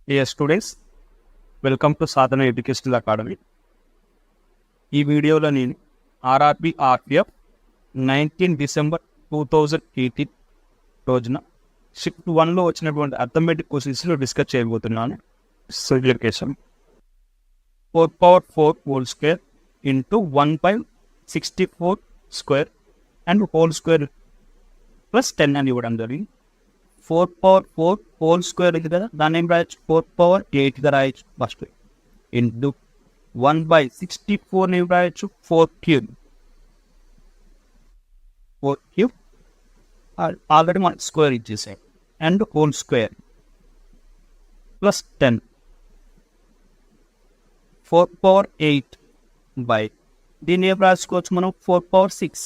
Yes, students, welcome to Sadhana Educational Academy. ఈ వీడియోలో నేను ఆర్ఆర్బి ఆర్పిఎఫ్ 19 డిసెంబర్ 2018 రోజున షిఫ్ట్ 1లో వచ్చినటువంటి అథమెటిక్ క్వశ్చన్స్లో డిస్కస్ చేయబోతున్నాను. Simplification 4 whole square into 1/64 square and whole square plus 10 అని ఇవ్వడం జరిగింది. 4 whole square ఇది కదా, దాన్ని ఏం రాయొచ్చు, 4/8గా రాయొచ్చు ఫస్ట్, ఇంటూ 1/64 ఏం రాయొచ్చు, 4 cube ఆల్రెడీ మనకి స్క్వేర్ ఇచ్చేసాయి, and whole square plus 10 4/8 by దీన్ని ఏం రాసుకోవచ్చు మనం, 4/6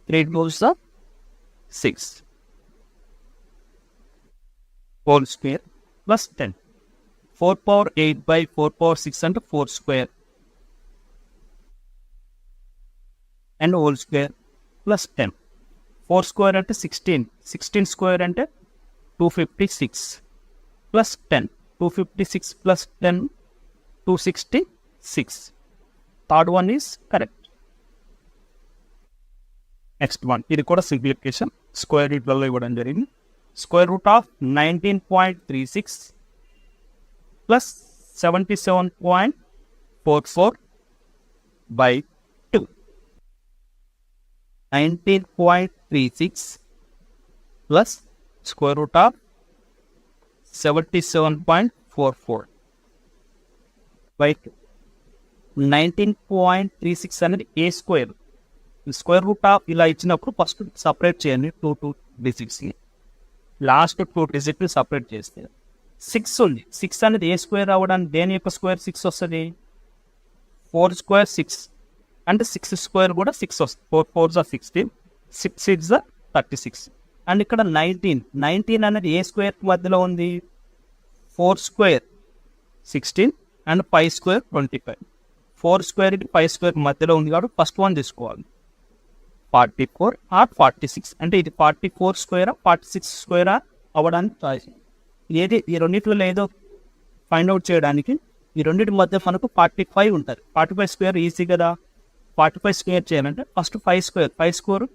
3 goes the 6 whole square plus 10 4/8 by 4/6 అంటే 4 square and whole square plus 10 4 square అంటే 16 square అంటే 256 plus 10 256 plus 10 266. Third one is correct. Next one, ఇది కూడా సింప్లిఫికేషన్, స్క్వేర్ రూట్లలో ఇవ్వడం జరిగింది. Square root of 19.36 plus 77.44 by 2. 19.36 plus square root of 77.44 by 2. 19.36 అనేది ఏ square. Square root of ఇలా ఇచ్చినప్పుడు first separate చేయండి, 2 డిజిట్స్ని, లాస్ట్ 2 డిజిట్లు సపరేట్ చేస్తే 6 ఉంది. 6 అనేది ఏ స్క్వేర్ అవ్వడానికి దేని యొక్క స్క్వేర్ 6 వస్తుంది, 4 square 6 అంటే 6 square కూడా 6 వస్తుంది. 4 4s are 16, 6 6s are 36. And ఇక్కడ 19 అనేది ఏ స్క్వేర్ మధ్యలో ఉంది, 4 square 16 and 5 square 25. 4 square 5 square మధ్యలో ఉంది కాబట్టి ఫస్ట్ వన్ తీసుకోవాలి, 44 or 46. అంటే ఇది 44 square 46 square అవ్వడానికి చాయిస్. ఏది ఈ రెండింటిలో ఏదో ఫైండ్ అవుట్ చేయడానికి ఈ రెండింటి మధ్య మనకు 45 ఉంటుంది. 45 square ఈజీ కదా. 45 square చేయాలంటే ఫస్ట్ 5 square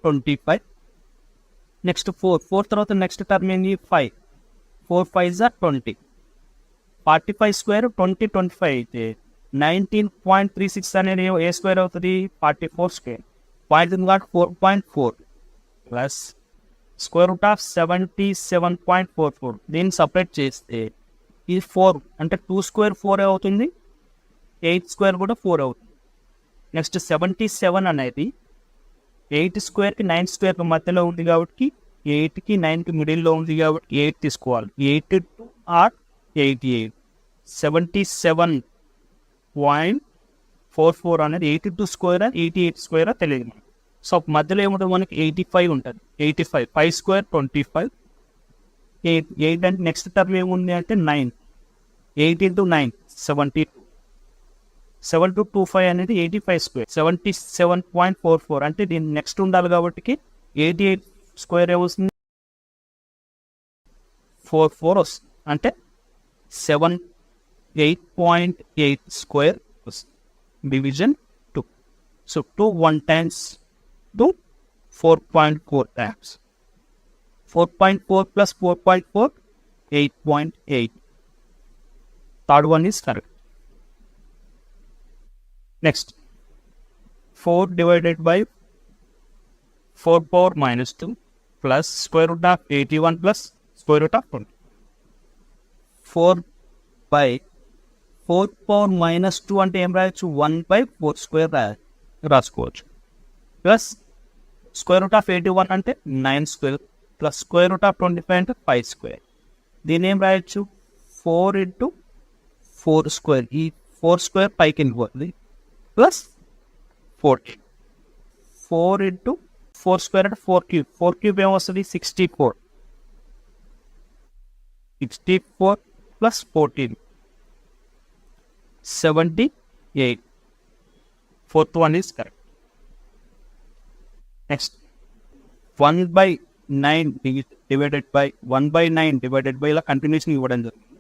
25. నెక్స్ట్ 4 తర్వాత నెక్స్ట్ టర్మ్ ఏంది 5, 4 5s are 20. 45 square 20 25 అయితే 19.36 అనేది ఏ స్క్వేర్ అవుతుంది, 44 square. Point 4.4 plus square root of 77.44. దీన్ని సపరేట్ చేస్తే ఇది 4 అంటే 2 square 4 అవుతుంది, 8 square కూడా 4 అవుతుంది. నెక్స్ట్ 77 అనేది 8 square 9 square మధ్యలో ఉంది కాబట్టి 8కి 9కి మిడిల్లో ఉంది కాబట్టి 8 తీసుకోవాలి. 82 or 88. 77.44 అనేది 82 square 88 square తెలియదు మనకు. సో మధ్యలో ఏముంటుంది మనకి 85 ఉంటుంది. 85 5 square 25. 8 అంటే నెక్స్ట్ టర్మ్ ఏముంది అంటే 9. 8 into 9 72. 7225 అనేది 85 square 77.44 అంటే దీన్ని నెక్స్ట్ ఉండాలి కాబట్టి 88 square ఏమొస్తుంది, 44 వస్తుంది. అంటే 8.8 square వస్తుంది. Division 2. So 2 1 times 2 4.4 times 4.4 plus 4.4 8.8. Third one is correct. Next, 4 divided by 4 power minus 2 plus square root of 81 plus square root of 20. 4 by 4 power minus 2 అంటే ఏం రాయొచ్చు, 1/4 square రాసుకోవచ్చు. ప్లస్ స్క్వేర్ రూట్ ఆఫ్ 81 అంటే 9 square plus square root of 25 అంటే 5 square. దీన్ని ఏం రాయొచ్చు, 4 into 4 square. ఈ 4 square పైకి వెళ్ళిపోతుంది ప్లస్ 40. 4 into 4 square అంటే 4 cube. 4 cube ఏమొస్తుంది, 64 plus 14 78. Fourth one is correct. Next, 1/9 divided by 1/9 divided by ఇలా కంటిన్యూషన్ ఇవ్వడం జరిగింది.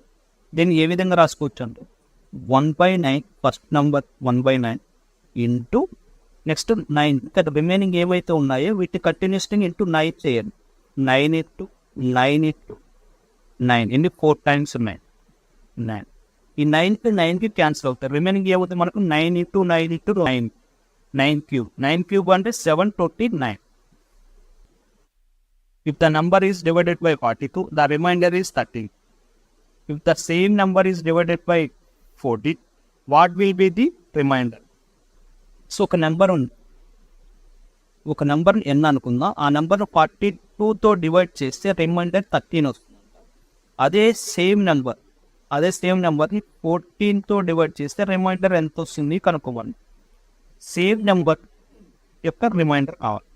దీన్ని ఏ విధంగా రాసుకోవచ్చు అంటే 1/9 ఫస్ట్ నెంబర్ 1/9 ఇంటూ నెక్స్ట్ 9 ఇక్కడ రిమైనింగ్ ఏవైతే ఉన్నాయో వీటి కంటిన్యూషన్ ఇంటూ 9 చేయండి. 9 ఇంటూ 9 ఇంటూ 9 ఎన్ని 4 టైమ్స్ ఉన్నాయి 9. ఈ 9కి క్యాన్సిల్ అవుతాయి. రిమైనింగ్ ఏమవుతుంది మనకు 9 ఇంటూ 9 ఇంటూ 9 9 క్యూబ్ 9 క్యూబ్ అంటే 729. If the number is divided by 42, the remainder is 13. If the same number is divided by 40, what will be the remainder? So ఒక number ఉంది, ఒక నెంబర్ n అనుకుందాం. ఆ number 42తో divide చేస్తే reminder 13 వస్తుంది. అదే same నెంబర్ని 14తో డివైడ్ చేస్తే రిమైండర్ ఎంత వస్తుంది కనుక్కోవాలి. సేమ్ నెంబర్ యొక్క రిమైండర్ కావాలి.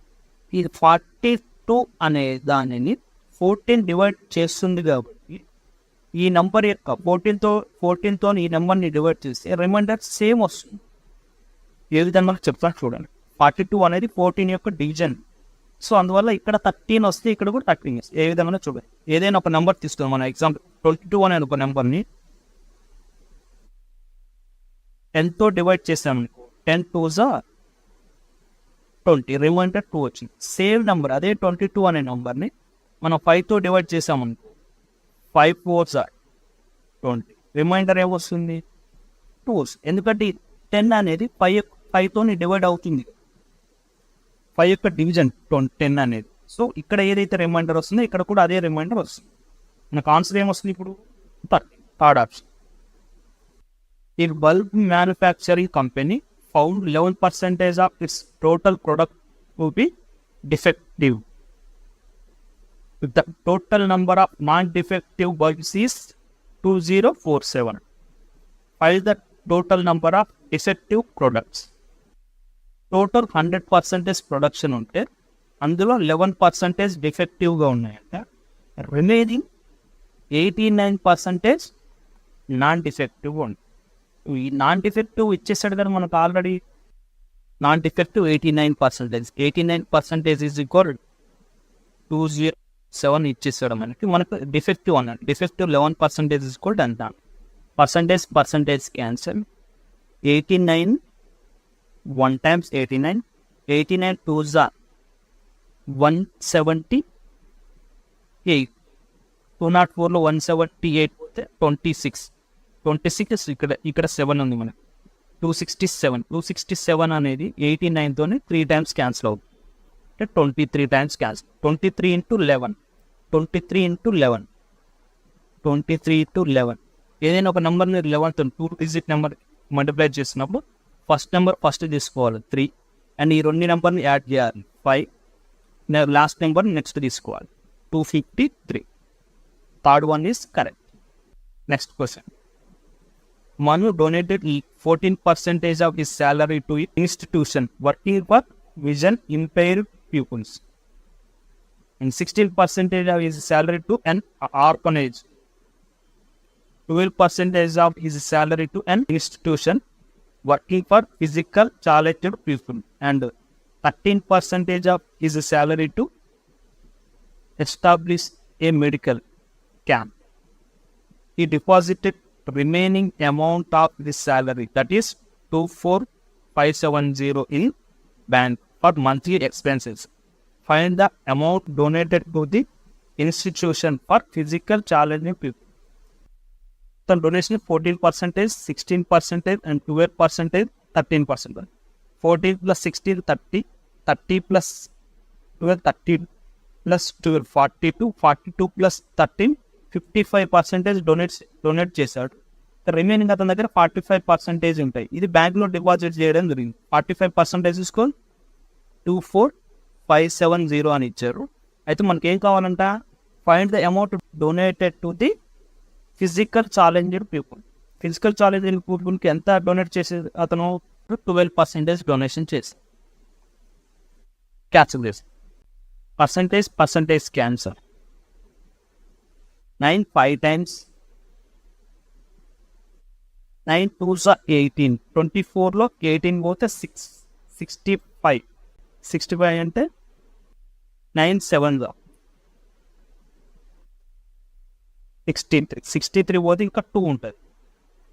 ఇది 42 అనే దానిని 14 డివైడ్ చేస్తుంది కాబట్టి ఈ నెంబర్ యొక్క 14తో ఈ నెంబర్ని డివైడ్ చేస్తే రిమైండర్ సేమ్ వస్తుంది. ఏ విధంగా చెప్తాను చూడండి. 42 అనేది 14 యొక్క డివిజన్. సో అందువల్ల ఇక్కడ 13 వస్తే ఇక్కడ కూడా 13 వస్తుంది. ఏ విధంగా చూడండి. ఏదైనా ఒక నెంబర్ తీసుకుందాం. మన ఎగ్జాంపుల్ 22 అనే ఒక నెంబర్ని 10తో డివైడ్ చేసామనుకో 10 2s 20 రిమైండర్ 2 వచ్చింది. సేమ్ నెంబర్ అదే 22 అనే నెంబర్ని మనం 5తో డివైడ్ చేసామనుకో 5 4s 20 రిమైండర్ ఏమొస్తుంది 2 వస్తుంది. ఎందుకంటే 10 అనేది 5తో డివైడ్ అవుతుంది. 5 యొక్క డివిజన్ 10 అనేది. సో ఇక్కడ ఏదైతే రిమైండర్ వస్తుందో ఇక్కడ కూడా అదే రిమైండర్ వస్తుంది. మనకు ఆన్సర్ ఏమొస్తుంది ఇప్పుడు 30. Third option. ఈ bulb manufacturing company found 11% of its total product to be defective. The total number of non defective bulbs is 2047. Find the total number of defective products. Total 100% production ఉంటే అందులో 11% డిఫెక్టివ్గా ఉన్నాయంట. Remaining 89% non defective ఉంది. ఈ non defective ఇచ్చేసాడు కదా మనకు already. Non defective 89%. 89% is equal 207 ఇచ్చేసాడు మనకి. మనకు డిఫెక్టివ్ అన్నాడు. డిఫెక్టివ్ 11% ఈజ్ ఈక్వల్ ఎంత పర్సంటేజ్ క్యాన్సల్. 89 1 times 89 2s 178. 204లో 178 పోతే 26 ఇక్కడ 7 ఉంది మనకి. 267 అనేది 89తోనే 3 times క్యాన్సిల్ అవుతుంది. అంటే 23 times క్యాన్సిల్. 23 into 11 ఏదైనా ఒక నెంబర్ని 11తో 2 digit నెంబర్ మల్టిప్లై చేసినప్పుడు ఫస్ట్ తీసుకోవాలి 3 అండ్ ఈ రెండు నెంబర్ని యాడ్ చేయాలి 5. లాస్ట్ నెంబర్ నెక్స్ట్ తీసుకోవాలి 253. Third one is correct. Next question. Manu donated 14% of his salary to institution working for vision impaired pupils and 16% of his salary to an orphanage. 12% of his salary to an institution working for physical challenged people and 13% of his salary to establish a medical camp. He deposited remaining amount of his salary, that is 24,570 in bank for monthly expenses. Find the amount donated to the institution for physical challenged people. The donation is 14%, 16% and 12%, 13%. 14 plus 16, 30. 30 plus 12, 30 plus 12, 42. 42 plus 13, 55% donate చేశాడు. Remaining అతని దగ్గర 45% ఉంటాయి. ఇది బ్యాంక్లో deposit చేయడం జరిగింది. 45% తీసుకోవాలి 24,570 అని ఇచ్చారు. అయితే మనకి ఏం కావాలంట, find the amount donated to the physical challenged people. Physical challenged పీపుల్కి ఎంత డొనేట్ చేసేది అతను 12% డొనేషన్ చేసి క్యాన్సిల్ చేసి పర్సంటేజ్ క్యాన్సర్. 9 5 times 9 2s 18. 24లో 18 పోతే 65 అంటే 9 7 63 పోతే ఇంకా 2 ఉంటుంది.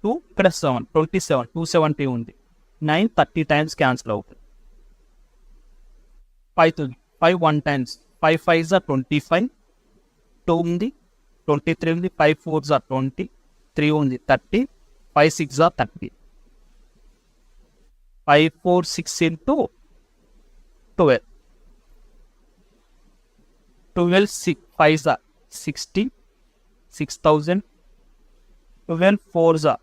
2 ఇక్కడ 7, 27, 270 ఉంది. 9 30 టైమ్స్ క్యాన్సిల్ అవుతుంది. 5 1 టైమ్స్, 5 5s are 25, 2 ఉంది, 23 ఉంది, 5 4s are 20, 3 ఉంది 30, 5 6s are 30. 5 4 6 into 12. 12 5s are 60, 6,000. 12 4s are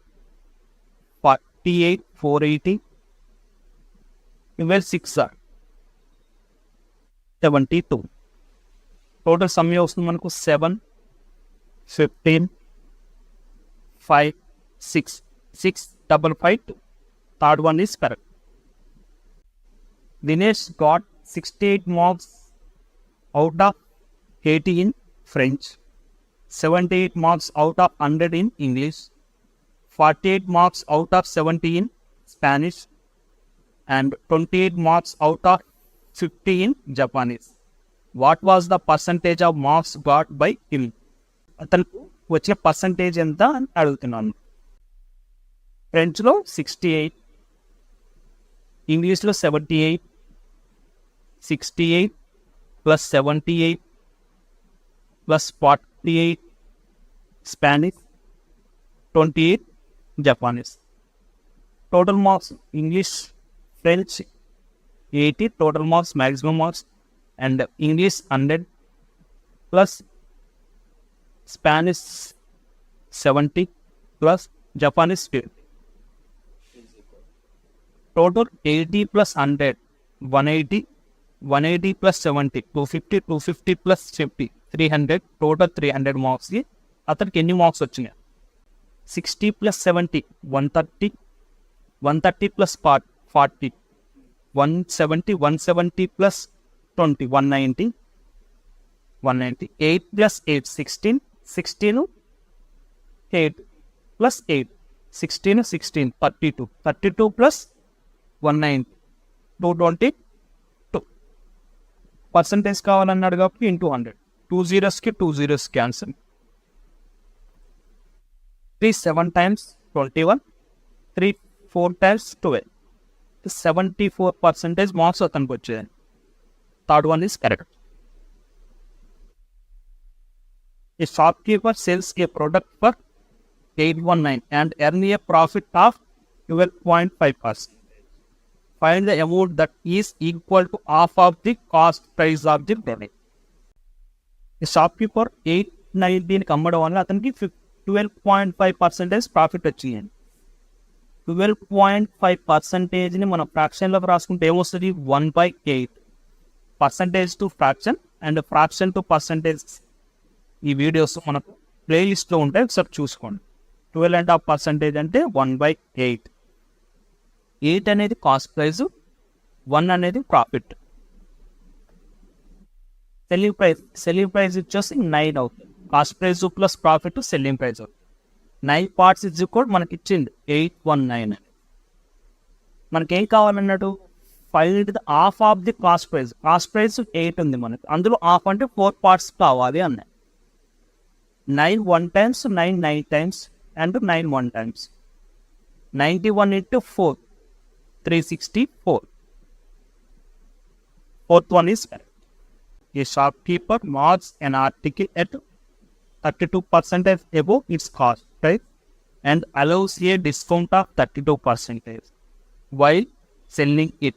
48, 480. 12 6s are 72. Total some వస్తుంది మనకు 7 15 5 6 6 5 5 2. Third one is correct. Dinesh got 68 marks out of 80 in French, 78 marks out of 100 in English, 48 marks out of 70 in Spanish, and 28 marks out of 50 in Japanese. What was the percentage of marks got by him? అతనికి వచ్చే percentage ఎంత అని అడుగుతున్నాను. ఫ్రెంచ్లో 68, ఇంగ్లీష్లో 78, 68 plus 78 plus 48 Spanish, 28 Japanese. Total marks English French 80 total marks maximum marks, and English 100 plus Spanish 70 plus Japanese 50. Total 80 plus 100 180, 180 plus 70 250, 250 plus 50 300, total 300 మార్క్స్కి అతనికి ఎన్ని మార్క్స్ వచ్చినాయి? 60 plus 70 130, 130 plus 40 170, 170 plus 20 190, 8 plus 8 16, 16 8 plus 8 16 16 32, 32 plus 190 222. Percentage కావాలన్నాడు కాబట్టి into 100, 2 zeros కి 2 zeros cancel. 3 7 times 21, 3 4 times 12, 74% marks అతనికి వచ్చేది. Third one is correct. A shopkeeper sells a product for 819 and earn a profit of 12.5%. Find the amount that is equal to half of the cost price of the product. A shopkeeper 819 అమ్మడం వల్ల అతనికి 12.5% profit వచ్చింది. 12.5%ని మనం ఫ్రాక్షన్లోకి రాసుకుంటే ఏమొస్తుంది? 1/8. Percentage to fraction and fraction to percentage ఈ videos మనకు ప్లేలిస్ట్లో ఉంటాయి, ఒకసారి చూసుకోండి. 12.5% అంటే 1/8. 8 అనేది కాస్ట్ ప్రైస్, 1 అనేది ప్రాఫిట్. సెల్లింగ్ ప్రైస్ వచ్చేసి 9 అవుతుంది. Cost price plus profit selling price అవుతుంది. 9 parts ఇజ్ కూడా మనకి ఇచ్చింది 819 అని. మనకేం కావాలన్నాడు? Find the half of the cost price. Cost price 8 ఉంది మనకి, అందులో హాఫ్ అంటే 4 parts కావాలి అన్నాయి. 9 1 times, 9 9 times, and 9 1 times. 91 into 4, 364. Fourth one is correct. A shopkeeper marks an article at 32% above its cost price and allows a discount of 32% while selling it.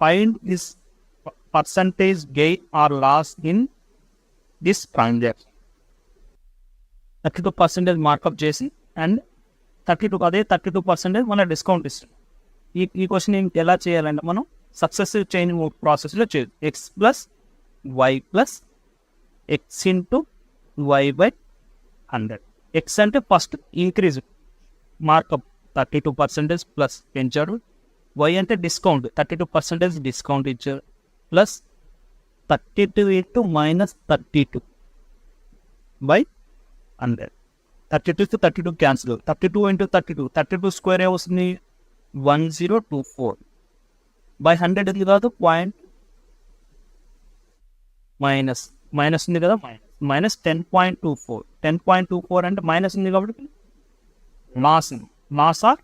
Find this percentage gain or loss in this transaction. 32% markup చేసి and 32% మన discount ఇస్తుంది. ఈ question ఎలా చేయాలంటే మనం successive chain ప్రాసెస్లో చేయదు. x plus Y plus X into Y by 100. X అంటే ఫస్ట్ ఇంక్రీజ్ మార్కప్ 32% ప్లస్ పెంచాడు. వై అంటే డిస్కౌంట్ 32% డిస్కౌంట్ ఇచ్చారు plus 32 into minus 32 by 100. 32 to 32 cancel. 32 into 32, 32 square వస్తుంది 1024 బై 100 ఉంది కాదు పాయింట్ మైనస్ ఉంది కదా మైనస్ 10.24. 10.24 అంటే మైనస్ ఉంది కాబట్టి మాస్ ఆర్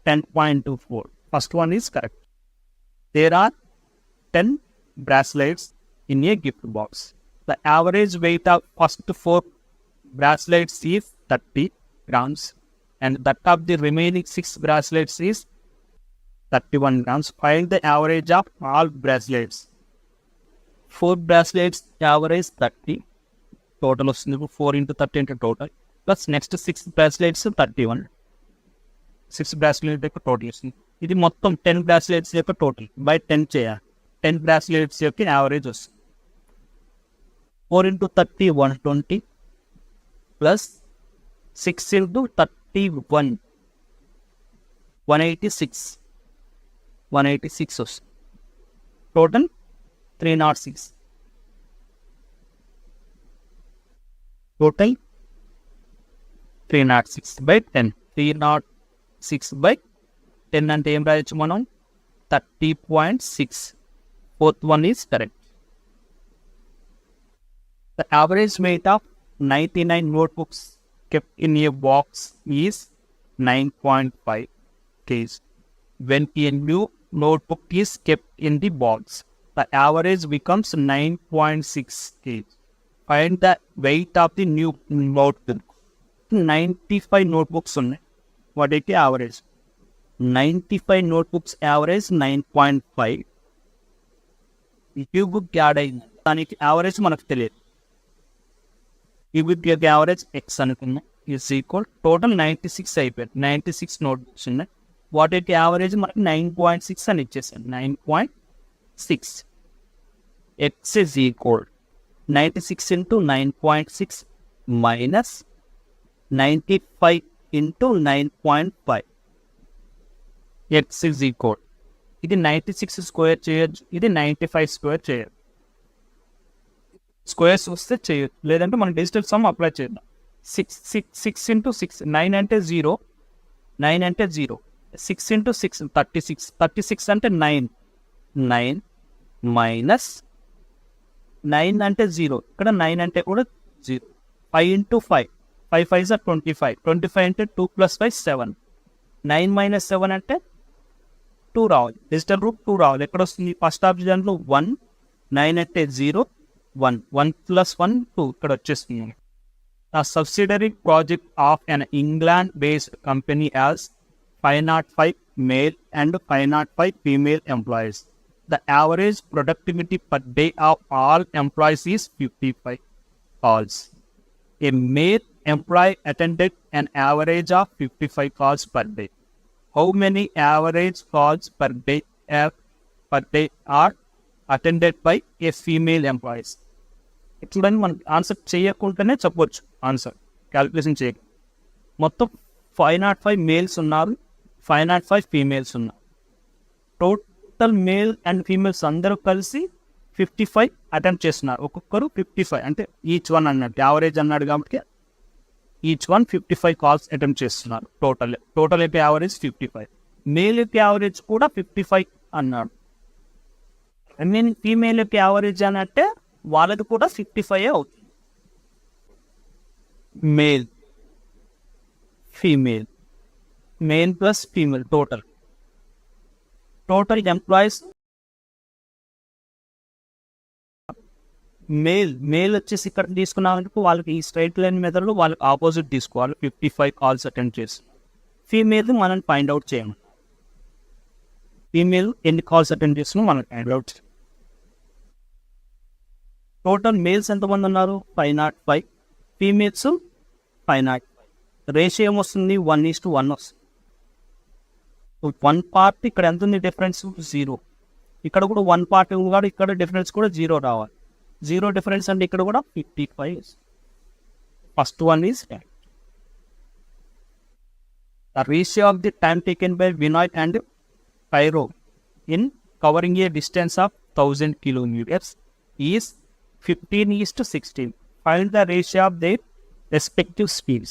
10.24. First one is correct. There are 10 bracelets in a gift box. The average weight of first 4 bracelets is 30 grams and that of the remaining 6 bracelets is 31 grams. Find the average of all bracelets. 4 bracelets average 30. Total of 4 into 30 into total. Plus next 6 bracelets 31. 6 bracelets యొక్క total వస్తుంది. ఇది మొత్తం 10 bracelets యొక్క total by 10 చేయాలి. 10 bracelets యొక్క average వస్తుంది. 4 into 30 120 plus 6 into 31 186 వస్తుంది. Total 306. Total 306 by 10. 306 by 10 అంటే ఏం రాయొచ్చు మనం? 30.6. Fourth one is correct. The average weight of 99 notebooks kept in a box is 9.5 kg. When a new notebook is kept in the box, the average becomes 9.6 kg. Find the weight of the new notebook. 95 notebooks ఉన్నాయి. వాటికి average 95 notebooks average 9.5. ఈ book add అయింది, దానికి average మనకు తెలియదు. ఈ book యొక్క average X అనుకున్నాం ఈజ్ ఈక్వల్ టోటల్ 96 అయిపోయింది. 96 నోట్బుక్స్ ఉన్నాయి, వాటి యొక్క యావరేజ్ మనకి 9.6 అని ఇచ్చేసాను. 9.6 X is equal 96 into 9.6 minus 95 into 9.5. X is equal ఇది 96 స్క్వేర్ చేయొచ్చు, ఇది 95 స్క్వేర్ చేయొచ్చు. స్క్వేర్స్ వస్తే చేయొచ్చు, లేదంటే మనం డిజిటల్ సమ్ అప్లై చేద్దాం. 6 into 6 9 అంటే 0, 9 అంటే 0. 6 into 6 36, 36 అంటే 9 మైనస్ 9 అంటే 0, ఇక్కడ 9 అంటే కూడా 0. 5 into 5 5 is 25, 25 అంటే 2 plus 5 7. 9 minus 7 అంటే 2 రావాలి. డిజిటల్ రూట్ 2 రావాలి. ఎక్కడ వస్తుంది? ఫస్ట్ ఆప్షన్లో 1, 9 అంటే 0, 1 plus 1 2 ఇక్కడ వచ్చేస్తుంది. A subsidiary project of an England-based company has 505 male and 505 female employees. The average productivity per day of all employees is 55 calls. A male employee attended an average of 55 calls per day. How many average calls per day are attended by a female employees? ఇట్లా మనం answer చేయకుండానే చెప్పొచ్చు. Answer calculation చేయ మొత్తం 505 males ఉన్నారు, 505 females ఉన్నారు. Total male and females అందరూ కలిసి 55 అటెంప్ట్ చేస్తున్నారు. ఒక్కొక్కరు 55 అంటే ఈచ్ వన్ అన్నట్టు, యావరేజ్ అన్నాడు కాబట్టి ఈచ్ వన్ 55 కాల్స్ అటెంప్ట్ చేస్తున్నారు. టోటల్ యొక్క యావరేజ్ 55. మేల్ యొక్క యావరేజ్ కూడా 55 అన్నాడు. ఐ మీన్ ఫీమేల్ యొక్క యావరేజ్ అని అంటే వాళ్ళది కూడా 55 అవుతుంది. Male female, male plus female total employees. Male వచ్చేసి ఇక్కడ తీసుకున్నామంటే వాళ్ళకి ఈ స్ట్రైట్ లైన్ మెథడ్లో వాళ్ళకి ఆపోజిట్ తీసుకోవాలి. 55 కాల్స్ అటెండ్ చేసి ఫీమేల్ మనం ఫైండ్ అవుట్ చేయము. ఫీమేల్ ఎన్ని కాల్స్ అటెండ్ చేస్తున్నాం మనం ఫైండ్ అవుట్. టోటల్ మేల్స్ ఎంతమంది ఉన్నారు? 505, ఫీమేల్స్ 505. రేషియో ఏమొస్తుంది? 1:1 వస్తుంది. 1 పార్ట్ ఇక్కడ ఎంత ఉంది డిఫరెన్స్? 0. ఇక్కడ కూడా 1 పార్ట్ కూడా ఇక్కడ డిఫరెన్స్ కూడా 0 రావాలి. 0 డిఫరెన్స్ అంటే ఇక్కడ కూడా 55. First one is the ratio of the time taken by Binoy and Pyro in covering a distance of 1000 kilometers is 15:16. Find the ratio of their respective speeds.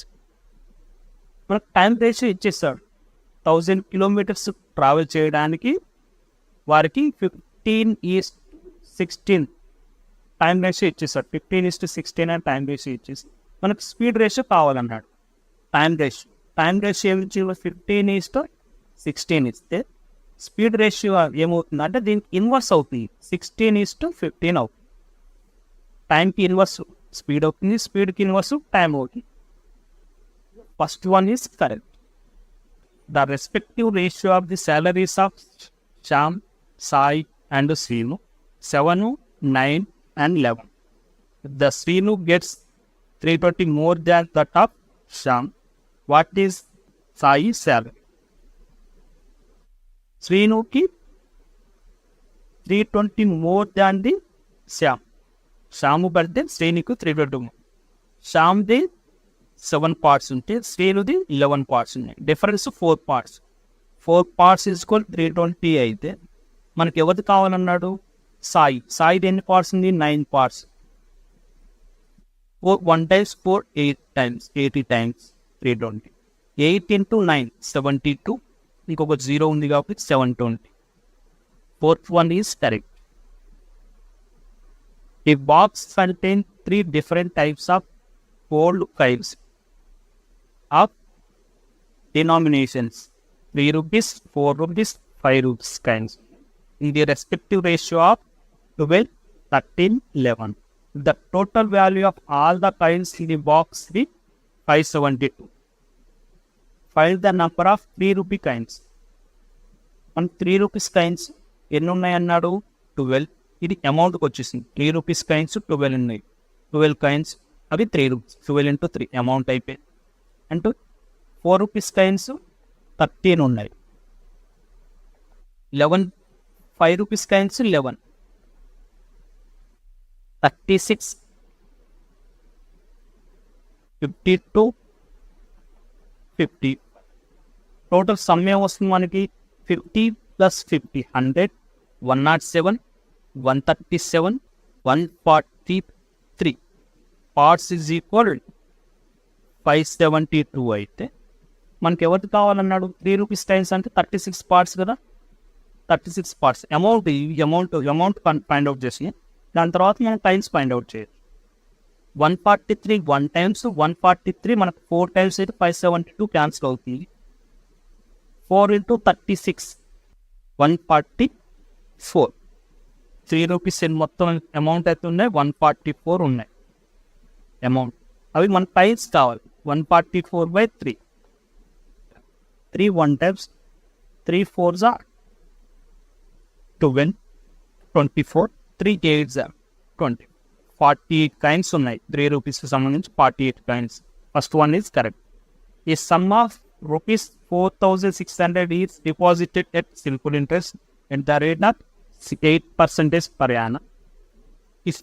మనకు టైం రేషియో ఇచ్చేస్తాడు. 1000 kilometers travel చేయడానికి వారికి 15:16 time ratio ఇచ్చేస్తాడు. 15:16 అని time ratio ఇచ్చేసి మనకు speed ratio కావాలన్నాడు. Time ratio ఏమిచ్చి 15:16 ఇస్తే స్పీడ్ రేషియో ఏమవుతుంది అంటే దీనికి ఇన్వర్స్ అవుతుంది, 16:15 అవుతుంది. టైంకి ఇన్వర్స్ స్పీడ్ అవుతుంది, స్పీడ్కి ఇన్వర్స్ టైం అవుతుంది. First one is correct. The respective ratio of the salaries of Shyam, Sai and Srinu 7, 9 and 11. The Srinu gets 320 more than that of Shyam. What is Sai's salary? Srinu ki 320 more than the Shyam. Shyam కంటే శ్రీనుకు 320 more. శ్యామ్ది 7 parts ఉంటే శ్రీనుది 11 parts ఉన్నాయి. Difference 4 parts. 4 parts is equal 320 అయితే మనకి ఎవరిది కావాలన్నాడు? సాయిది ఎన్ని parts ఉంది? 9 parts. 1 times 4 8 times 80 times 320. 8 into 9 72. ఇంకొక 0 ఉంది కాబట్టి 720. Fourth one is correct. A box contains 3 different types of gold coins of denominations 3 rupees, 4 rupees, 5 rupees coins in the respective ratio of 12, 13, 11. The total value of all the coins in the box is 572. Find the number of 3 rupee coins. On 3 rupees coins ఎన్ని ఉన్నాయి అన్నాడు? 12. ఇది అమౌంట్కి వచ్చేసింది. 3 rupees coins 12 ఉన్నాయి. 12 coins అవి 3 rupees. 12 into 3 amount అయిపోయింది. అంటూ 4 rupees coins 13 ఉన్నాయి. 11 5 rupees coins 11. 36, 52, 50. టోటల్ సమ్ ఏమొస్తుంది మనకి? 50 plus 50 100, 107, 137, 143. పార్ట్స్ ఈజ్ ఈక్వల్ 572 అయితే మనకి ఎవరికి కావాలన్నాడు? 3 rupees టైమ్స్ అంటే 36 parts కదా. 36 parts అమౌంట్ ఫైండ్ అవుట్ చేసి దాని తర్వాత మనం టైమ్స్ ఫైండ్ అవుట్ చేయొచ్చు. 143 1 times 143 మనకు 4 times అయితే 572 క్యాన్సిల్ అవుతుంది. 4 into 36 144. 3 rupees మొత్తం అమౌంట్ అయితే ఉన్నాయి, 144 ఉన్నాయి అమౌంట్. అవి మన టైమ్స్ కావాలి. 144/3. 3 1 times 3 4s are 12, 24, 3 8s are 20. 48 coins ఉన్నాయి. 3 rupees సంబంధించి 48 coins. First one is correct. ఈ some of rupees 4,600 is deposited at simple interest at the rate of 8% per annum. If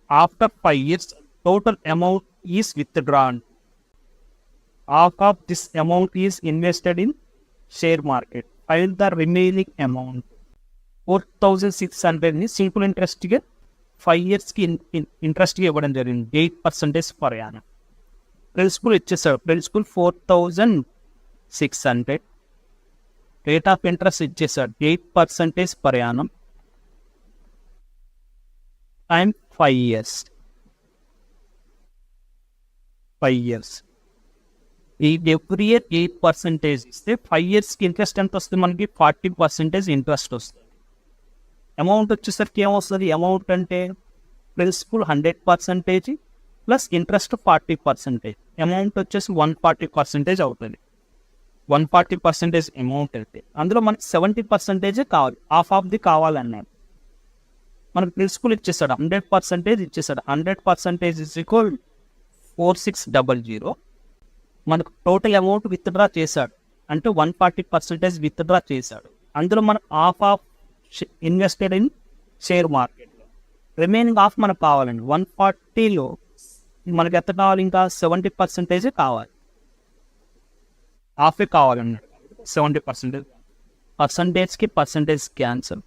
after 5 years, total amount is withdrawn. Half of this amount is invested in share market. Find the remaining amount. 4,600 ని simple ఇంట్రెస్ట్గా 5 yearsకి ఇంట్రెస్ట్గా ఇవ్వడం జరిగింది. 8% per annum. Principal ఇచ్చేసాడు. Principal 4,600. Rate of interest ఇచ్చేసాడు 8% per annum. Time 5 years. 5 years. ఈ every year 8% ఇస్తే 5 yearsకి interest ఎంత వస్తుంది మనకి? 40% ఇంట్రెస్ట్ వస్తుంది. అమౌంట్ వచ్చేసరికి ఏమొస్తుంది? అమౌంట్ అంటే ప్రిన్సిపల్ 100% ప్లస్ ఇంట్రెస్ట్ 40%. అమౌంట్ వచ్చేసి 140% అవుతుంది. 140% అమౌంట్ అయితే అందులో మనకి 70% కావాలి. హాఫ్ ఆఫ్ ది కావాలన్నాడు. మనకు ప్రిన్సిపల్ ఇచ్చేసాడు 100% ఇచ్చేసాడు. 100% ఇస్ ఈక్వల్ 4600. మనకు టోటల్ అమౌంట్ విత్డ్రా చేశాడు అంటే 140% విత్డ్రా చేశాడు. అందులో మనకు half of invested in share మార్కెట్లో, రిమైనింగ్ హాఫ్ మనకు కావాలండి. 140లో మనకి ఎంత కావాలి? ఇంకా 70% కావాలి. హాఫే కావాలన్నాడు. 70% పర్సంటేజ్కి పర్సంటేజ్ క్యాన్సల్,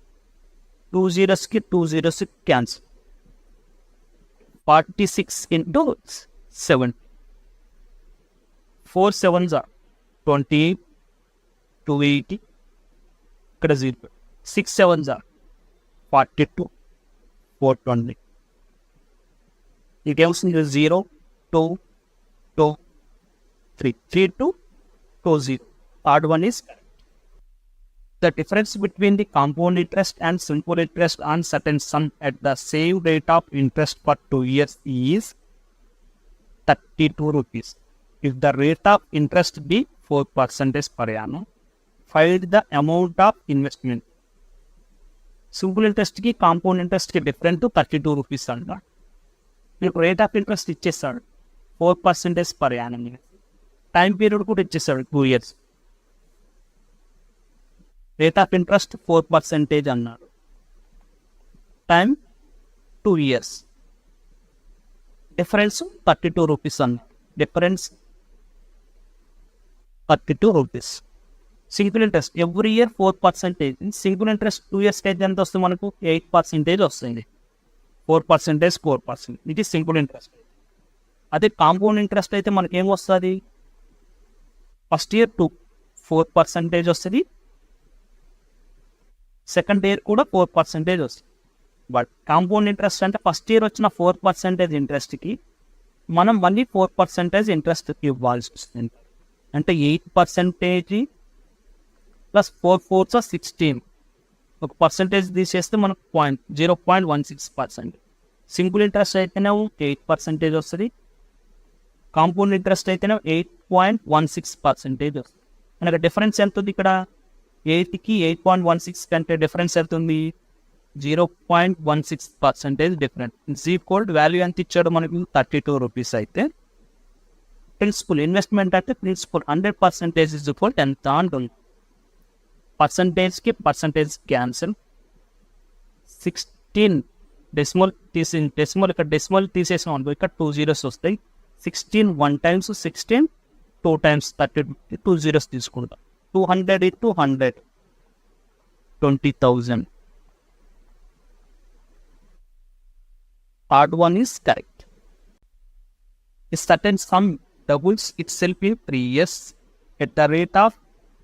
2 zeros కి 2 zeros cancel. 46 into 70. 4 7s are 28, 280. ఇక్కడ 0. 6 7s are 42, 420. It gives me 0, 2, 3 to 20. Third one is correct. The difference between the compound interest and simple interest on certain sum at the same rate of interest for 2 years is 32 rupees. If the rate of interest be 4% per annum, find the amount of investment. Simple ఇంట్రెస్ట్కి compound ఇంట్రెస్ట్కి different 32 rupees అంట. మీకు rate of interest ఇచ్చేస్తాడు 4% per annum. Time period కూడా ఇచ్చేస్తాడు 2 years. Rate of interest 4% అన్నాడు, time 2 years, difference 32 rupees అన్నాడు. Difference 32 rupees. Simple interest every year 4%. Simple interest 2 years అయితే ఎంత వస్తుంది మనకు? 8% వస్తుంది. 4%. ఇది సింపుల్ ఇంట్రెస్ట్. అదే కాంపౌండ్ ఇంట్రెస్ట్ అయితే మనకి ఏం వస్తుంది? ఫస్ట్ ఇయర్ 4% వస్తుంది, సెకండ్ ఇయర్ కూడా 4% వస్తుంది. బట్ కాంపౌండ్ ఇంట్రెస్ట్ అంటే ఫస్ట్ ఇయర్ వచ్చిన 4% ఇంట్రెస్ట్కి మనం మళ్ళీ 4% ఇంట్రెస్ట్ ఇవ్వాల్సి వస్తుంది. అంటే 8% ప్లస్ 4 4s 16. ఒక పర్సంటేజ్ తీసేస్తే మనకు 0.16%. సింపుల్ ఇంట్రెస్ట్ అయితేనేమో 8% వస్తుంది, కాంపౌండ్ ఇంట్రెస్ట్ అయితేనే 8.16% వస్తుంది. మనకు డిఫరెన్స్ ఎంత ఉంది ఇక్కడ? 8కి 8.16 కంటే డిఫరెన్స్ ఎంత ఉంది? 0.16% డిఫరెన్స్. ఈక్వల్ వాల్యూ ఎంత ఇచ్చాడు మనకు? 32 రూపీస్. అయితే ప్రిన్సిపల్ ఇన్వెస్ట్మెంట్ అంటే ప్రిన్సిపల్ 100% ఇజ్ ఈక్వల్ ఎంత అంటుంది. పర్సంటేజ్కి పర్సంటేజ్ క్యాన్సిల్. 16 డెసిమల్ ఇక్కడ డెసిమల్ తీసేసాం అనుకో, ఇక్కడ 2 zeros వస్తాయి. 16 1 times 16, 2 times 32, 2 zeros తీసుకుంటాం. 200 into 100, 20,000. Third one is correct. A certain sum doubles itself in 3 years at the rate of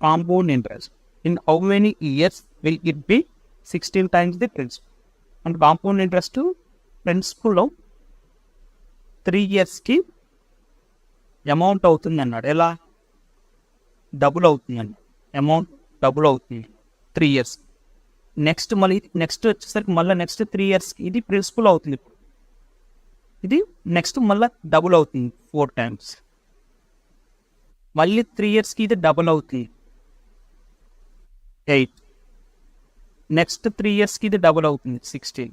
compound interest. In how many years will it be 16 times the principal? And compound interest principal 3 yearsకి amount అవుతుంది అన్నాడు. ఎలా? Double అవుతుంది అన్నాడు. Amount double అవుతుంది 3 years. Next వచ్చేసరికి మళ్ళీ next 3 yearsకి ఇది principal అవుతుంది. ఇది నెక్స్ట్ మళ్ళీ డబుల్ అవుతుంది 4 times. మళ్ళీ 3 yearsకి ఇది డబుల్ అవుతుంది 8. నెక్స్ట్ 3 yearsకి ఇది డబుల్ అవుతుంది 16.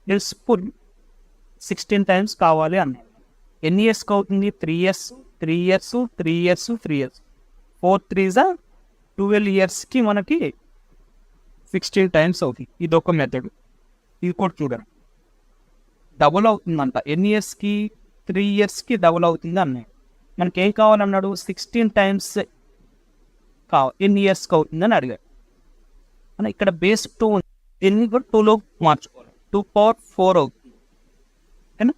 ప్రిన్సిపల్ 16 times కావాలి అన్నాడు. ఎన్ని ఇయర్స్కి అవుతుంది? 3 years, 3 years, 3 years, 3 years. 4 3s 12 yearsకి మనకి 16 times అవుతుంది. ఇది ఒక మెథడ్. ఇది కూడా చూడండి, డబుల్ అవుతుందంట. ఎన్ని ఇయర్స్కి? 3 yearsకి డబుల్ అవుతుంది అన్నాడు. మనకి ఏం కావాలన్నాడు? 16 times కావాలి. ఎన్ని ఇయర్స్కి అవుతుందని అడిగాడు. అని ఇక్కడ బేస్ 2 ఉంది, దీన్ని కూడా 2లో మార్చుకోవాలి. 2 power 4 అవుతుంది. ఓకేనా?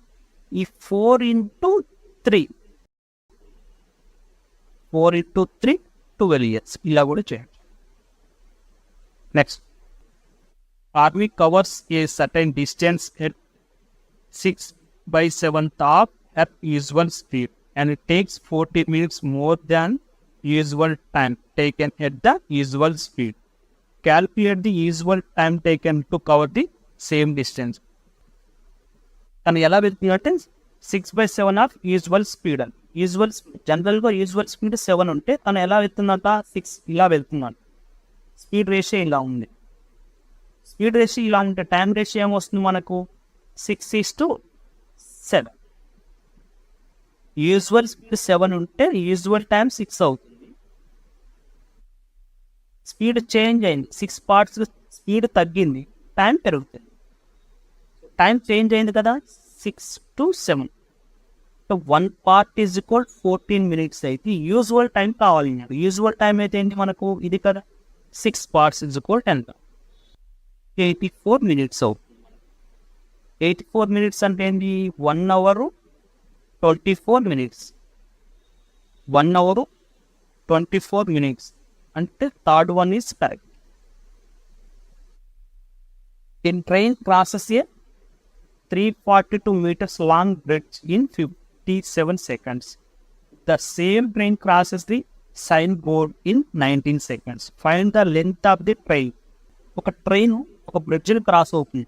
ఈ 4 into 3, 4 into 3 12 years. ఇలా కూడా చేయండి. Next, army covers A certain distance at 6/7 of at usual speed and it takes 40 minutes more than usual time taken at the usual speed. Calculate the usual time taken to cover the same distance. తను ఎలా వెళ్తుంది అంటే 6/7 of usual speed అని. Usual జనరల్గా usual speed 7 ఉంటే తను ఎలా వెళ్తుందంట? 6 ఇలా వెళ్తుందంట. స్పీడ్ రేషియో ఇలా ఉంది. స్పీడ్ రేషియో ఇలా ఉంటే టైం రేషియో ఏమొస్తుంది మనకు? 6:7. యూజువల్ స్పీడ్ 7 ఉంటే యూజువల్ టైం 6 అవుతుంది. స్పీడ్ చేంజ్ అయింది, 6 parts స్పీడ్ తగ్గింది, టైం పెరుగుతుంది. టైం చేంజ్ అయింది కదా, 6 to 7. 1 part is equal 14 minutes అయితే యూజువల్ టైం కావాలి. యూజువల్ టైం అయితే ఏంటి మనకు? ఇది కదా, 6 parts is equal 10. 84 minutes అవుతుంది. 84 minutes అంటే ఏంటి? 1 hour 24 minutes. 1 hour 24 minutes అంటే third one is correct. In train crosses a 342 meters long bridge in 57 seconds. The same train crosses the sign board in 19 seconds. Find the length of the train. ఒక train ఒక బ్రిడ్జిని cross అవుతుంది.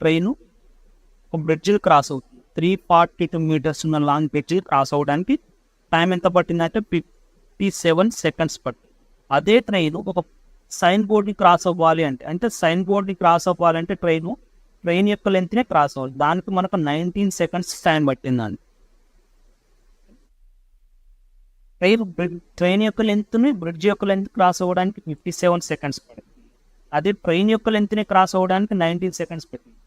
Train ఒక బ్రిడ్జిని cross అవుతుంది. 342 meters ఉన్న long bridge cross అవ్వడానికి time ఎంత పట్టిందంటే 57 seconds పట్టింది. అదే ట్రైన్ ఒక సైన్ బోర్డ్ని క్రాస్ అవ్వాలి అంటే సైన్ బోర్డ్ని క్రాస్ అవ్వాలంటే ట్రైన్ యొక్క లెంత్నే క్రాస్ అవ్వాలి. దానికి మనకు 19 seconds టైం పట్టిందండి. ట్రైన్ యొక్క లెంత్ని బ్రిడ్జ్ యొక్క లెంత్ క్రాస్ అవ్వడానికి 57 seconds పడింది. అదే ట్రైన్ యొక్క లెంత్ని క్రాస్ అవ్వడానికి 19 seconds పట్టింది.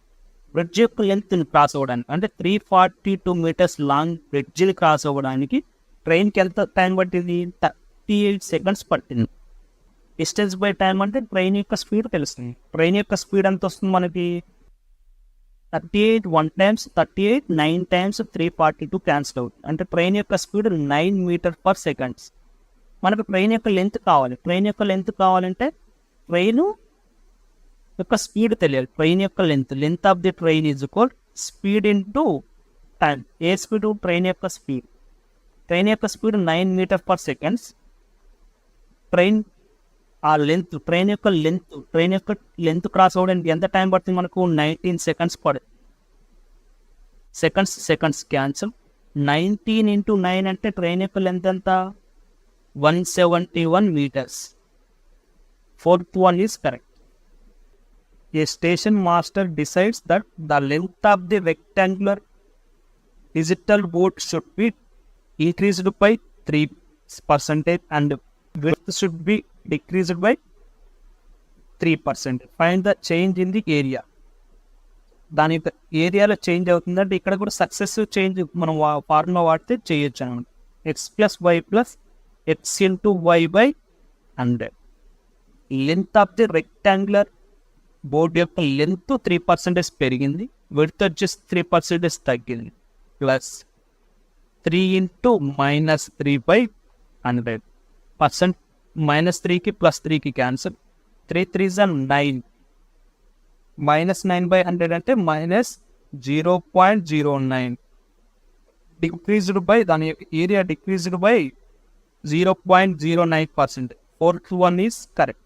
బ్రిడ్జ్ యొక్క లెంత్ని క్రాస్ అవ్వడానికి అంటే 342 meters లాంగ్ బ్రిడ్జిని క్రాస్ అవ్వడానికి ట్రైన్కి ఎంత టైం పట్టింది? 38 seconds పట్టింది. డిస్టెన్స్ బై టైం అంటే ట్రైన్ యొక్క స్పీడ్ తెలుస్తుంది. ట్రైన్ యొక్క స్పీడ్ ఎంత వస్తుంది మనకి? 38 1 times 38 9 times 342 క్యాన్సిల్ అవుతుంది. అంటే ట్రైన్ యొక్క స్పీడ్ 9 meters per second. మనకు ట్రైన్ యొక్క లెంత్ కావాలి. ట్రైన్ యొక్క లెంత్ కావాలంటే ట్రైన్ యొక్క స్పీడ్ తెలియాలి. ట్రైన్ యొక్క length of the train is equal speed into time. A speed? Train యొక్క స్పీడ్. ట్రైన్ యొక్క speed 9 meters per second. Train యొక్క లెంత్ క్రాస్ అవ్వడానికి ఎంత టైం పడుతుంది మనకు? 19 seconds పడుతుంది. Seconds cancel. 19 into 9 అంటే ట్రైన్ యొక్క లెంత్ ఎంత? 171 meters. Fourth one is correct. A station master decides that the length of the rectangular digital board should be increased by 3% and width should be decreased by 3%. Find the change in the area. దాని యొక్క ఏరియాలో change అవుతుందంటే ఇక్కడ కూడా successive change మనం formula వాడితే చేయొచ్చు అనమాట. x+y+x into y by 100. Length of the rectangular board యొక్క లెంత్ 3% పెరిగింది, విడ్త్ వచ్చేసి 3% తగ్గింది. Plus 3 into -3 by 100. -3కి +3కి క్యాన్సల్. 3 3s are 9. -9 by 100 అంటే -0.09. డిక్రీజ్డ్ బై దాని యొక్క area decreased by 0.09%. Fourth one is correct.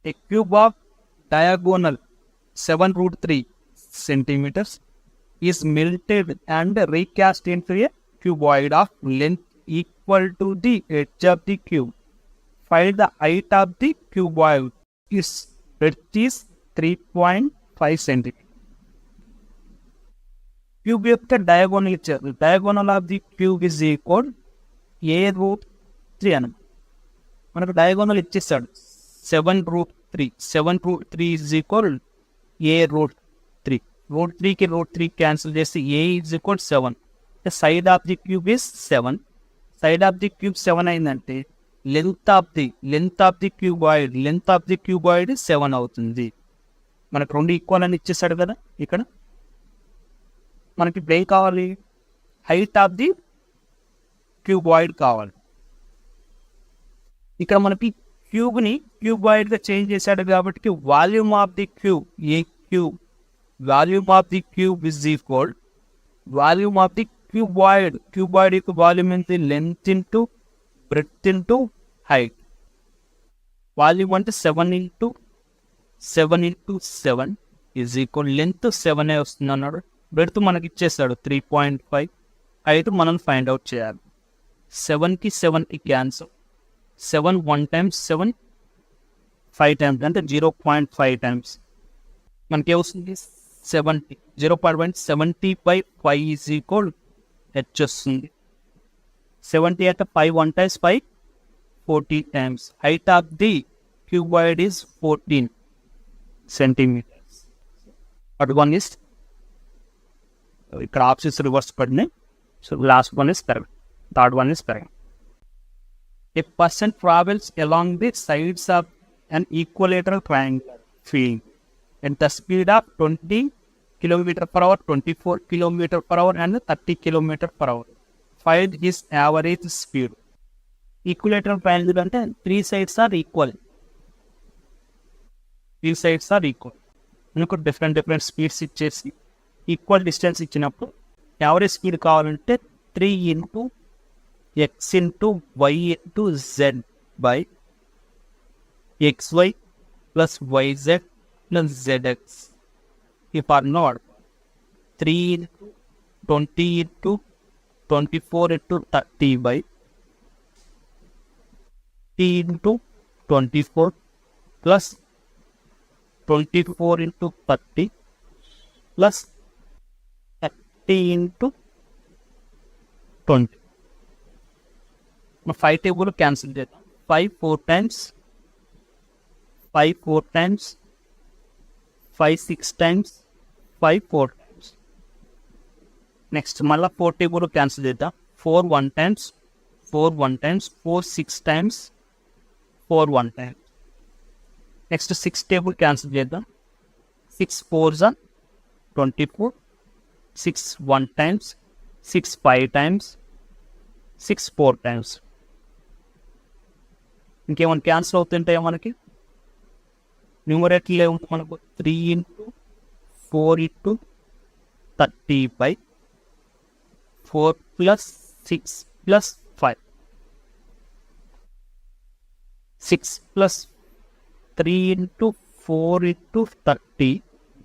A cube of diagonal 7√3 centimeters is melted and recast into a cuboid of length equal to the edge of the cube. Find the height of the cuboid. Its width is 3.5 centimeters. Cube యొక్క diagonal ఇచ్చారు. Diagonal of the cube is equal a√3 అని మనకు diagonal ఇచ్చేస్తాడు. 7√3. 7√3 is equal a√3. √3కి √3 cancel చేసి a is equal 7. Side of the cube is 7. Side of the cube 7 అయిందంటే length of the cuboid 7 అవుతుంది. మనకు 2 ఈక్వల్ అని ఇచ్చేస్తాడు కదా. ఇక్కడ మనకి ఇప్పుడు ఏం కావాలి? హైట్ ఆఫ్ ది క్యూబాయిడ్ కావాలి. ఇక్కడ మనకి క్యూబ్ని క్యూబాయిడ్గా చేంజ్ చేశాడు కాబట్టి volume of the cube is equal volume of the cuboid యొక్క వాల్యూమ్ ఎంత? Length into breadth into height. Volume అంటే 7 into 7 ఈజ్ ఈక్వల్ లెంత్ 7 వస్తుంది అన్నాడు. బ్రెడ్త్ మనకి ఇచ్చేస్తాడు 3.5. హైట్ మనం ఫైండ్ అవుట్ చేయాలి. 7కి 7కి క్యాన్సల్. 7 1 times 7 5 times అంటే 0.5 times. మనకి ఏమొస్తుంది? 70. 0.70 by 5 ఈజ్ ఈక్వల్ h వస్తుంది. 70 అంటే 5 1 times 5 40 times. Height of the cuboid is 14 centimeters. Third one is ఇక్కడ ఆప్షన్స్ రివర్స్ పడినాయి. So last one is correct. Third one is correct. A person travels along the sides of an equilateral triangular field at the speed of 20 km/h, 24 km/h and 30 km/h. Find his average speed. Equilateral triangle అంటే 3 sides are equal. మనకు different speeds ఇచ్చేసి equal distance ఇచ్చినప్పుడు average speed కావాలంటే 3 into x into y into z by xy plus yz plus zx. If are not 3 into 20 into 24 into 30 by t into 24 plus 24 into 30 plus 30 into 20. 5 table cancel చేద్దాం. 5 4 times 5 4 times 5 6 times 5 4 times. Next మళ్ళీ 4 table cancel చేద్దాం. 4 1 times 4 1 times 4 6 times 4 1 times. Next 6 table cancel చేద్దాం. 6 4s are 24, 6 1 times 6 5 times 6 4 times. ఇంకేమైనా cancel అవుతుంటాయో మనకి. న్యూమరేటర్లో ఏముంటుంది మనకు 3 into 4 into 30 by 4 plus 6 plus 5. 6 plus 3 into 4 into 30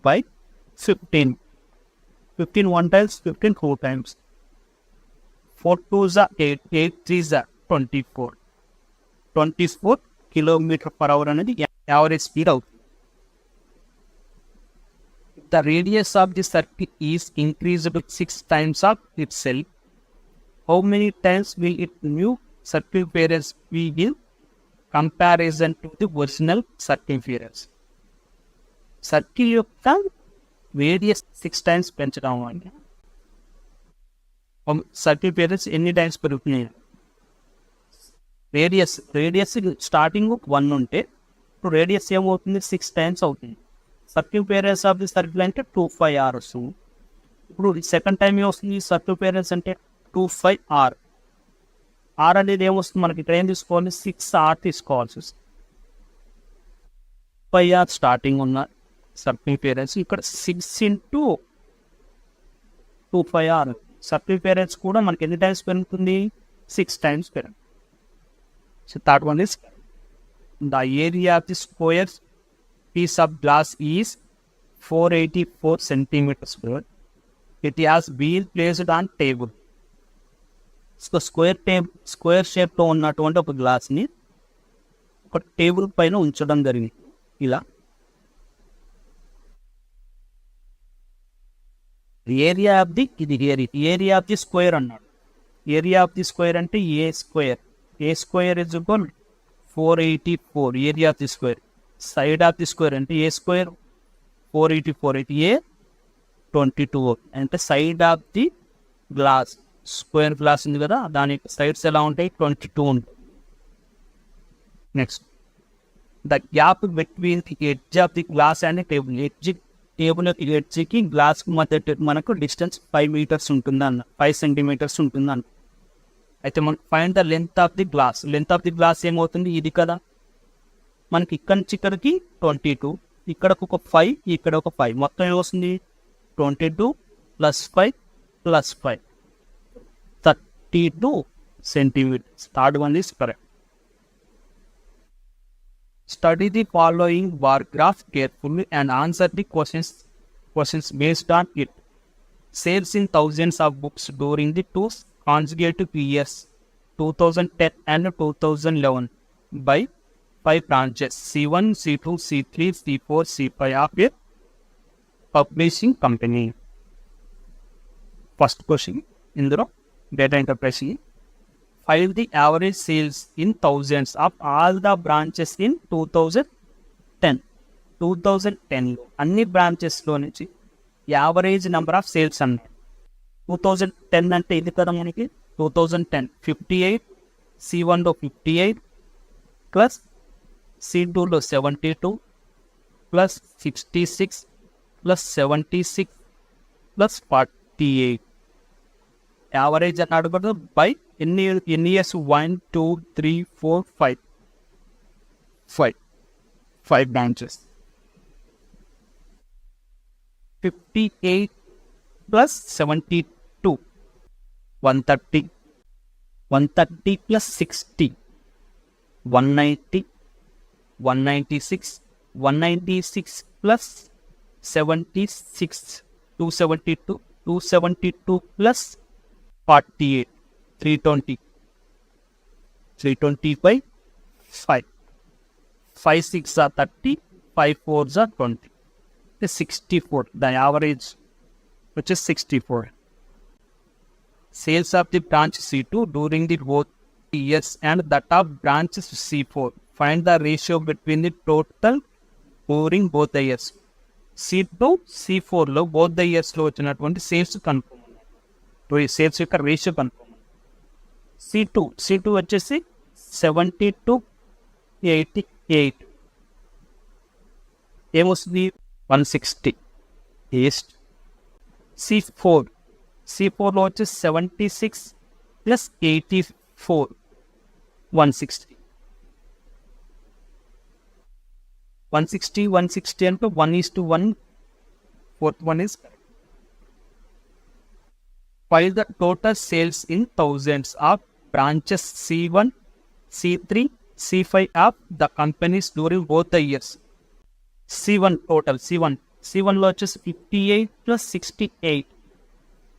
by 15. 15 1 times, 15 4 times. 4 2s are 8, 8 3s are 24. 24 kilometer per hour అనేది average speed అవుతుంది. The radius of the circle is increased to 6 times of itself. How many times will it new circumference we give comparison to the original circumference? Circle యొక్క radius 6 times పెంచడం అంటే సర్క్యూఫరెన్స్ ఎన్ని times పెరుగుతున్నాయి? Radius starting 1 ఉంటే ఇప్పుడు radius ఏమవుతుంది? 6 times అవుతుంది. సర్క్యూఫరెన్స్ of the circle అంటే 25r వస్తుంది. ఇప్పుడు సెకండ్ టైం ఏమొస్తుంది? సర్క్యూఫరెన్స్ అంటే 25r. r అనేది ఏమొస్తుంది మనకి? ఇక్కడ ఏం తీసుకోవాలి? 6r తీసుకోవాల్సి వస్తుంది. 5r స్టార్టింగ్ ఉన్న సర్క్యూఫరెన్స్ ఇక్కడ 6 into 25r. సర్క్యూఫరెన్స్ కూడా మనకి ఎన్ని టైమ్స్ పెరుగుతుంది? 6 times పెరుగుతుంది. So third one is the area of the square piece of glass is 484 centimeters square. It has been placed on table. So square షేప్లో ఉన్నటువంటి ఒక గ్లాస్ని ఒక టేబుల్ పైన ఉంచడం జరిగింది. ఇలా area of the area of the square అన్నాడు. Area of the square అంటే a square is equal 484 area of the square. Side of the square అంటే ఏ స్క్వేర్ 484 అయితే ఏ 22 అంటే side of the glass square glass ఉంది కదా, దాని sides ఎలా ఉంటాయి? 22 ఉంటాయి. Next the gap between the edge of the glass and table. Table యొక్క ఎడ్జ్కి గ్లాస్కి మధ్య మనకు డిస్టెన్స్ 5 meters ఉంటుందన్న, 5 centimeters ఉంటుందన్న. అయితే మనకు find the length of the glass. Length of the glass ఏమవుతుంది? ఇది కదా మనకి ఇక్కడ నుంచి ఇక్కడికి 22, ఇక్కడకు ఒక 5, ఇక్కడ ఒక 5, మొత్తం ఏమొస్తుంది? 22 + 5 + 5 32 centimeters. Third one is correct. Study the following bar graph carefully and answer the questions based on it. Sales in thousands of books during the two consecutive years 2010 and 2011 by 5 branches C1, C2, C3, C4, C5 of a publishing company. First question ఇందులో data interpretation. Find the average sales in thousands of all the branches in 2010. 2010లో అన్ని బ్రాంచెస్లో నుంచి average number of sales అన్నారు. 2010 అంటే ఇది కదా మనకి 2010 58, C1లో 58 plus C2లో 72 ప్లస్ 66 ప్లస్ 76 ప్లస్ 48. యావరేజ్ అని అడగదు బై ఎన్ని years? 1 2 3 4 5 branches. 58 plus 72 130, 130 plus 60, 190, 196, 196 plus 76, 272, 272 plus 48, 320, 320 by 5, 5 6 are 30, 5 4s are 20, 64, the average which is 64. Sales of the branch C2 during the both years and that of branch C4. Find the ratio between the total during both the years. C2, C4 లో both the years లో వచ్చినటువంటి sales కనుక్కోమన్నారు. Sales యొక్క ratio కనుక్కోమన్నారు. C2 వచ్చేసి 72, 88 ఏమొస్తుంది 160 east. C4 లో వచ్చి 76 plus 84 160. 160 అంటే 1:1, fourth one is correct. Find the total sales in thousands of branches C1, C3, C5 of the companies during both the years. C1 total, C1 లో వచ్చేసి 58 plus 68,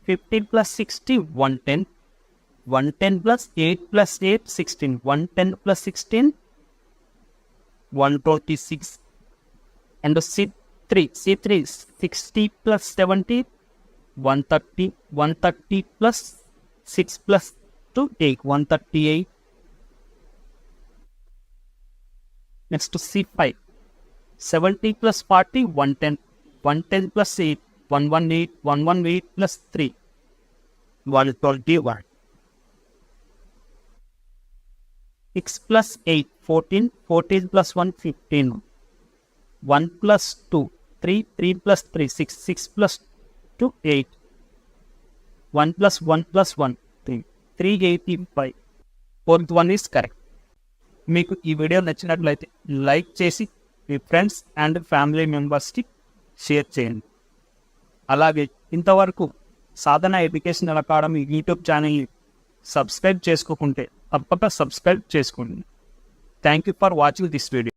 15 plus 60, 110, 110 plus 8 plus 8, 16, 110 plus 16, 126. And C3 60 plus 70, 130, 130 plus 6 plus 2, 8, 138. Next to C5, 70 plus 40, 110, 110 plus 8, 118, 118 plus 3, 121. 6 plus 8, 14, 14 plus 1, 15. 1 plus 2, 3, 3 plus 3, 6, 6 plus 2, 8. 1 plus 1 plus 1, 3, 385. Fourth one is correct. మీకు ఈ video నచ్చినట్లయితే like చేసి మీ friends and family మెంబర్స్కి share చేయండి. అలాగే ఇంతవరకు సాధన educational academy YouTube ఛానల్ని subscribe చేసుకోకుంటే తప్పక సబ్స్క్రైబ్ చేసుకోండి. Thank you for watching this video.